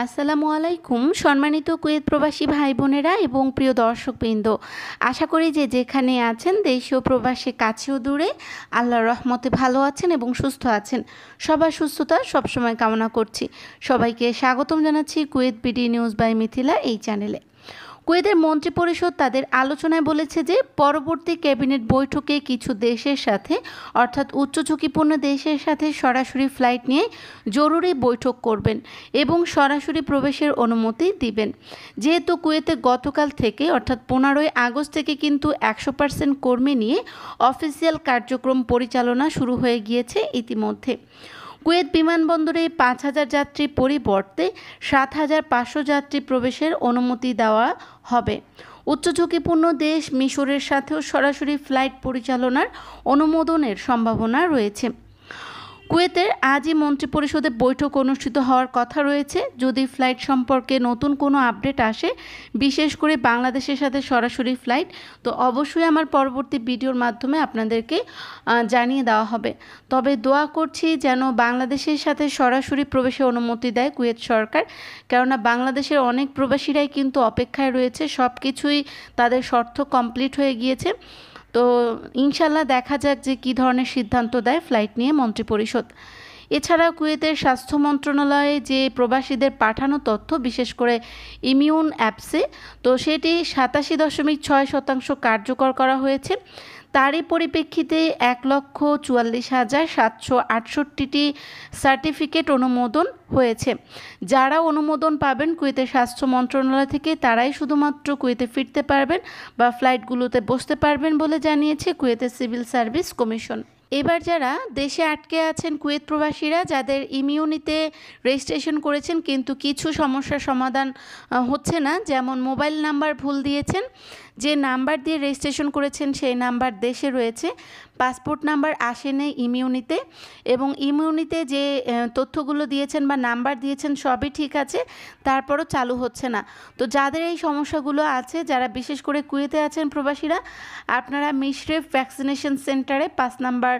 আসসালামু আলাইকুম সম্মানিত কুয়েত প্রবাসী ভাই বোনেরা এবং প্রিয় দর্শকবৃন্দ, আশা করি যে যেখানে আছেন দেশ ও প্রবাসী কাছেও দূরে আল্লাহর রহমতে ভালো আছেন এবং সুস্থ আছেন। সবার সুস্থতা সবসময় কামনা করছি। সবাইকে স্বাগতম জানাচ্ছি Kuwait BD news by Mithila এই চ্যানেলে। কুয়েতের মন্ত্রিপরিষদ তাদের আলোচনায় বলেছে যে পরবর্তী ক্যাবিনেট বৈঠকে কিছু দেশের সাথে অর্থাৎ উচ্চ ঝুঁকিপূর্ণ দেশের সাথে সরাসরি ফ্লাইট নিয়ে জরুরি বৈঠক করবেন এবং সরাসরি প্রবেশের অনুমতি দিবেন। যেহেতু কুয়েতে গতকাল থেকে অর্থাৎ 15ই আগস্ট থেকে কিন্তু 100% কর্মী নিয়ে অফিসিয়াল কার্যক্রম পরিচালনা শুরু হয়ে গিয়েছে ইতিমধ্যে। কুয়েত বিমানবন্দরে 5,000 যাত্রী পরিবর্তে 7,500 যাত্রী প্রবেশের অনুমতি দেওয়া হবে। উচ্চ ঝুঁকিপূর্ণ দেশ মিশরের সাথেও সরাসরি ফ্লাইট পরিচালনার অনুমোদনের সম্ভাবনা রয়েছে। কুয়েতের আজই মন্ত্রিপরিষদে বৈঠক অনুষ্ঠিত হওয়ার কথা রয়েছে। যদি ফ্লাইট সম্পর্কে নতুন কোনো আপডেট আসে, বিশেষ করে বাংলাদেশের সাথে সরাসরি ফ্লাইট, তো অবশ্যই আমার পরবর্তী ভিডিওর মাধ্যমে আপনাদেরকে জানিয়ে দেওয়া হবে। তবে দোয়া করছি যেন বাংলাদেশের সাথে সরাসরি প্রবেশের অনুমতি দেয় কুয়েত সরকার, কেননা বাংলাদেশের অনেক প্রবাসীরাই কিন্তু অপেক্ষায় রয়েছে। সব কিছুই তাদের শর্ত কমপ্লিট হয়ে গিয়েছে। তো ইনশাল্লাহ দেখা যাক যে কী ধরনের সিদ্ধান্ত দেয় ফ্লাইট নিয়ে মন্ত্রিপরিষদ। এছাড়া কুয়েতের স্বাস্থ্য মন্ত্রণালয়ে যে প্রবাসীদের পাঠানো তথ্য, বিশেষ করে ইমিউন অ্যাপসে, তো সেটি 87.6% কার্যকর করা হয়েছে। তারই পরিপ্রেক্ষিতে 1,44,768টি সার্টিফিকেট অনুমোদন হয়েছে। যারা অনুমোদন পাবেন কুয়েতের স্বাস্থ্য মন্ত্রণালয় থেকে, তারাই শুধুমাত্র কুয়েতে ফিরতে পারবেন বা ফ্লাইটগুলোতে বসতে পারবেন বলে জানিয়েছে কুয়েতের সিভিল সার্ভিস কমিশন। এবার যারা দেশে আটকে আছেন কুয়েত প্রবাসীরা, যাদের ইমিউনিতে রেজিস্ট্রেশন করেছেন কিন্তু কিছু সমস্যার সমাধান হচ্ছে না, যেমন মোবাইল নাম্বার ভুল দিয়েছেন, যে নাম্বার দিয়ে রেজিস্ট্রেশন করেছেন সেই নাম্বার দেশে রয়েছে, পাসপোর্ট নাম্বার আসে নেই ইমিউনিতে, এবং ইমিউনিতে যে তথ্যগুলো দিয়েছেন বা নাম্বার দিয়েছেন সবই ঠিক আছে, তারপরও চালু হচ্ছে না। তো যাদের এই সমস্যাগুলো আছে, যারা বিশেষ করে কুয়েতে আছেন প্রবাসীরা, আপনারা মিশরেফ ভ্যাকসিনেশন সেন্টারে 5 নাম্বার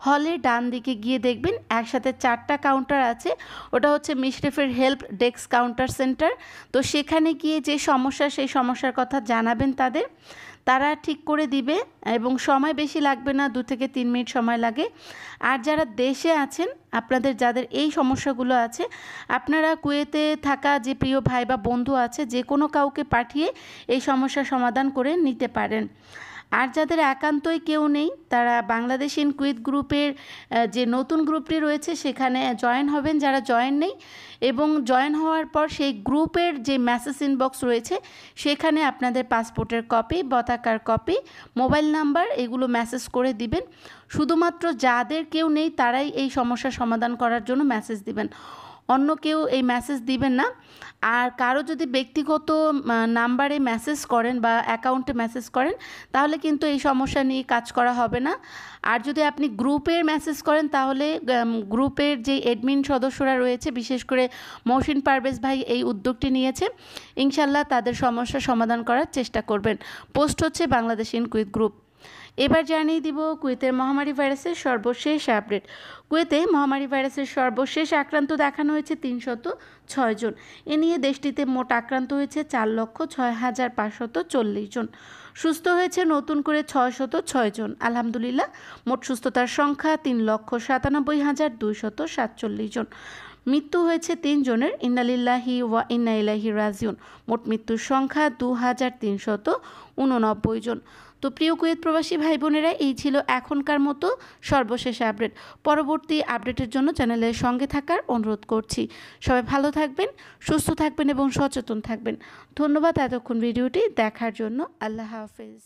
হলের ডান দিকে গিয়ে দেখবেন একসাথে 4টা কাউন্টার আছে। ওটা হচ্ছে মিশরেফের হেল্প ডেস্ক কাউন্টার সেন্টার। তো সেখানে গিয়ে যে সমস্যা, সেই সমস্যার কথা জানাবেন তাদের, তারা ঠিক করে দিবে এবং সময় বেশি লাগবে না, 2 থেকে 3 মিনিট সময় লাগে। আর যারা দেশে আছেন, আপনাদের যাদের এই সমস্যাগুলো আছে, আপনারা কুয়েতে থাকা যে প্রিয় ভাই বা বন্ধু আছে, যে কোনো কাউকে পাঠিয়ে এই সমস্যার সমাধান করে নিতে পারেন। আর যাদের একান্তই কেউ নেই, তারা বাংলাদেশ ইন কুয়েত গ্রুপের যে নতুন গ্রুপটি রয়েছে সেখানে জয়েন হবেন যারা জয়েন নেই, এবং জয়েন হওয়ার পর সেই গ্রুপের যে মেসেজ ইনবক্স রয়েছে সেখানে আপনাদের পাসপোর্টের কপি, পতাকার কপি, মোবাইল নাম্বার এগুলো মেসেজ করে দিবেন। শুধুমাত্র যাদের কেউ নেই তারাই এই সমস্যার সমাধান করার জন্য মেসেজ দিবেন, অন্য কেউ এই মেসেজ দিবেন না। আর কারো যদি ব্যক্তিগত নাম্বারে মেসেজ করেন বা অ্যাকাউন্টে মেসেজ করেন, তাহলে কিন্তু এই সমস্যা নিয়ে কাজ করা হবে না। আর যদি আপনি গ্রুপের মেসেজ করেন, তাহলে গ্রুপের যে অ্যাডমিন সদস্যরা রয়েছে, বিশেষ করে মহসিন পারভেজ ভাই এই উদ্যোগটি নিয়েছে, ইনশাল্লাহ তাদের সমস্যার সমাধান করার চেষ্টা করবেন। পোস্ট হচ্ছে বাংলাদেশ ইন কুয়েত গ্রুপ। এবার জানিয়ে দিব কুয়েতের মহামারী ভাইরাসের সর্বশেষ আপডেট। কুয়েতে মহামারী ভাইরাসের সর্বশেষ আক্রান্ত দেখানো হয়েছে 306 জন। এ নিয়ে দেশটিতে মোট আক্রান্ত হয়েছে 4,06,540 জন। সুস্থ হয়েছে নতুন করে 606 জন। আলহামদুলিল্লাহ, মোট সুস্থতার সংখ্যা 3,97,247 জন। মৃত্যু হয়েছে 3 জনের। ইন্নালিল্লাহি ওয়া ইন্না ইলাইহি রাজিউন। মোট মৃত্যুর সংখ্যা 2,389 জন। তো প্রিয় কুয়েত প্রবাসী ভাই বোনেরা, এই ছিল এখনকার মতো সর্বশেষ আপডেট। পরবর্তী আপডেটের জন্য চ্যানেলের সঙ্গে থাকার অনুরোধ করছি। সবাই ভালো থাকবেন, সুস্থ থাকবেন এবং সচেতন থাকবেন। ধন্যবাদ এতক্ষণ ভিডিওটি দেখার জন্য। আল্লাহ হাফেজ।